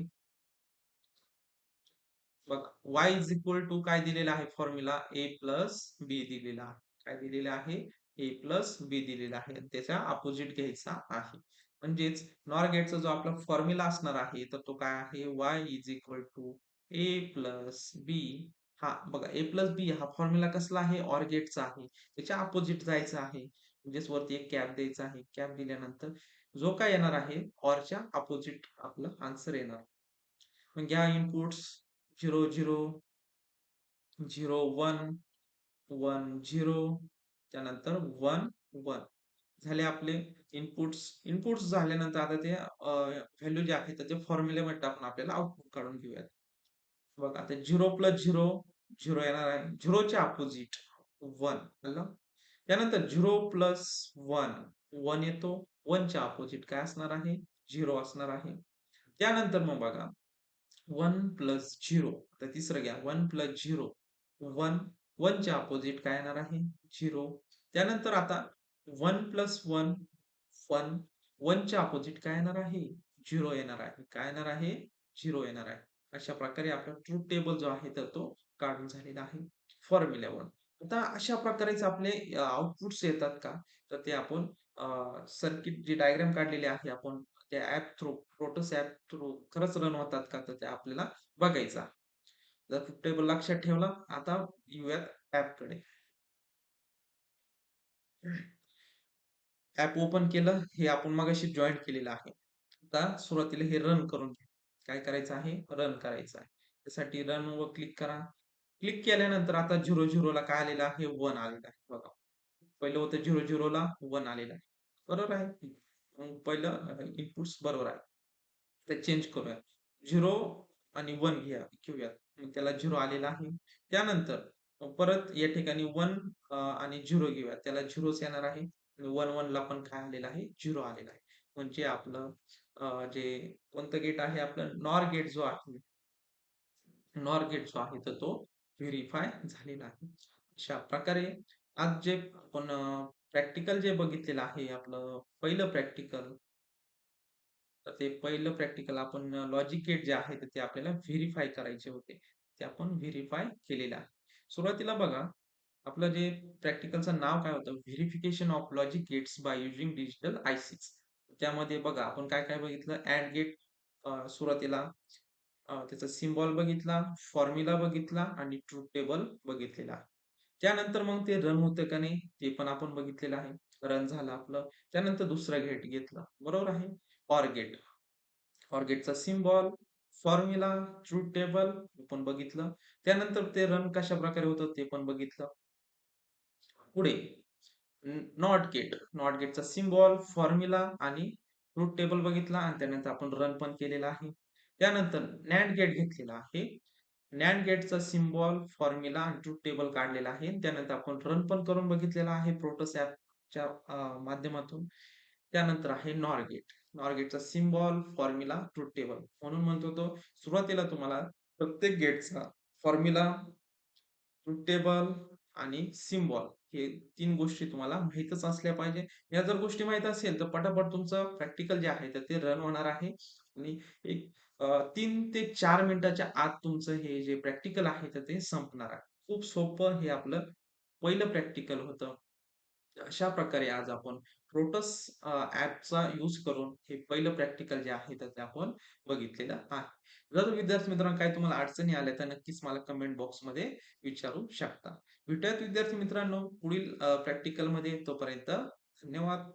A: बघा y इज इक्वल टू काय दिलेला आहे फॉर्म्युला a प्लस बी दिलेला आहे. काय दिलेलं आहे? a प्लस बी दिलेला आहे. त्याचा अपोजिट घ्यायचा आहे. म्हणजेच नॉर गेटचा जो आपला फॉर्म्युला असणार आहे तर तो काय आहे? y is equal to a plus b. हा बघा a प्लस बी हा फॉर्म्युला कसला आहे? ऑर गेटचा आहे. त्याच्या अपोजिट जायचं आहे. म्हणजेच वरती एक कॅप द्यायचा आहे. कॅप दिल्यानंतर जो काय येणार आहे ऑरच्या अपोजिट आपलं आन्सर येणार. मग घ्या इनपुट्स 0 0 0 1 1 0 त्यानंतर 1 1 झाले आपले इनपुट्स. इनपुट्स झाल्यानंतर आता ते व्हॅल्यू जे आहे त्याचे फॉर्म्युलेमध्ये टाकून आपल्याला आउटपुट काढून घेऊयात. बघा आता 0 प्लस 0 0 येणार आहे. 0 चे अपोजिट 1 आलं. त्यानंतर 0 प्लस 1 1 येतो. 1 चे अपोजिट काय असणार आहे? 0 असणार आहे. त्यानंतर मग बघा 1 प्लस 0 आता तिसरं घ्या. 1 प्लस 0 1 1 चे अपोजिट काय येणार आहे? 0. त्यानंतर आता 1 प्लस 1 1 1 च्या अपोजिट काय येणार आहे? 0 येणार आहे. काय येणार आहे? 0 येणार आहे. अशा प्रकारे आपला ट्रुथ टेबल जो आहे तर तो काढून झालेला आहे फॉर्म्युल्यावरून. आता अशा प्रकारेच आपले आउटपुट्स येतात का? तर ते आपण सर्किट जी डायग्राम काढलेली आहे आपण त्या ॲप थ्रू, प्रोटोस ॲप थ्रू खरंच रन होतात का? तर ते आपल्याला बघायचं. जर ट्रुथ टेबल लक्षात ठेवला, आता येऊयात ॲपकडे. ॲप ओपन केलं. हे आपण मगाशी जॉइन केलेलं आहे. आता सुरुवातीला हे रन करून घ्या. काय करायचं आहे? रन करायचं आहे. त्यासाठी रन वर क्लिक करा. क्लिक केल्यानंतर आता 0-0 ला काय आलेलं आहे? 1 आलेलं आहे. बघा. पहिलं होतं 0-0 ला 1 आलेलं आहे. बरोबर आहे? मग पहिलं इनपुट्स बरोबर आहे. ते चेंज करूया. 0 आणि 1 घेऊयात. मग त्याला 0 आलेला आहे. त्यानंतर परत या ठिकाणी 1 आणि 0 घेऊयात. त्याला 0च येणार आहे. 1-1 ला पण काय आलेलं आहे? 0 आलेला आहे. म्हणजे आपलं जे कोणतं गेट आहे आपलं नॉर गेट जो आहे, नॉर गेट जो आहे तर तो व्हेरिफाय झालेला आहे. अशा प्रकारे आज जे आपण प्रॅक्टिकल जे बघितलेलं आहे आपलं पहिलं प्रॅक्टिकल, तर ते पहिलं प्रॅक्टिकल आपण लॉजिक गेट जे आहे तर ते आपल्याला व्हेरिफाय करायचे होते. ते आपण व्हेरिफाय केलेलं आहे. सुरुवातीला बघा आपलं जे प्रॅक्टिकलचं नाव काय होतं? Verification of logic gates by using digital ICs. त्यामध्ये बघा आपण काय-काय बघितलं? अँड गेट सुरुवातीला त्याचा सिम्बॉल बघितला, फॉर्म्युला बघितला आणि ट्रुथ टेबल बघितलेला. त्यानंतर मग ते रन होतं का नाही ते पण आपण बघितलेलं आहे. रन झालं आपलं. त्यानंतर दुसरं गेट घेतलं. बरोबर आहे? OR gate. OR गेटचा सिम्बॉल, फॉर्म्युला, ट्रुथ टेबल आपण बघितलं. त्यानंतर ते रन कशाप्रकारे होतं ते पण बघितलं. पुढे नॉट गेट. नॉट गेटचा सिम्बॉल, फॉर्म्युला आणि ट्रुथ टेबल बघितला आणि त्यानंतर आपण रन पण केलेला आहे. त्यानंतर NAND गेट घेतलेला आहे. NAND गेटचा सिम्बॉल, फॉर्म्युला आणि ट्रुथ टेबल काढलेला आहे. त्यानंतर आपण रन पण करून बघितलेला आहे प्रोटोस ॲपच्या माध्यमातून. त्यानंतर आहे NOR गेट. NOR गेटचा सिम्बॉल, फॉर्म्युला, ट्रुथ टेबल. म्हणून म्हणतो तो सुरुवातीला तुम्हाला प्रत्येक गेटचा फॉर्म्युला, ट्रुथ टेबल आणि सिम्बॉल हे 3 गोष्टी तुम्हाला माहीतच असल्या पाहिजे. या जर गोष्टी माहीत असेल, तर पटापट तुमचं प्रॅक्टिकल जे आहे, तर ते रन होणार आहे आणि एक 3 ते 4 मिनिटाच्या आत तुमचं हे जे प्रॅक्टिकल आहे, तर ते संपणार आहे. खूप सोपं हे आपलं पहिलं प्रॅक्टिकल होतं. अशा प्रकारे आज आपण प्रोटस ॲपचा यूज करून हे पहिलं प्रॅक्टिकल जे आहे, तर ते आपण बघितलेलं आहे. जर विद्यार्थी मित्रांनो काही तुम्हाला अडचणी आल्या, तर नक्कीच मला कमेंट बॉक्समध्ये विचारू शकता. भेटूयात विद्यार्थी मित्रांनो पुढील प्रॅक्टिकलमध्ये. तोपर्यंत धन्यवाद.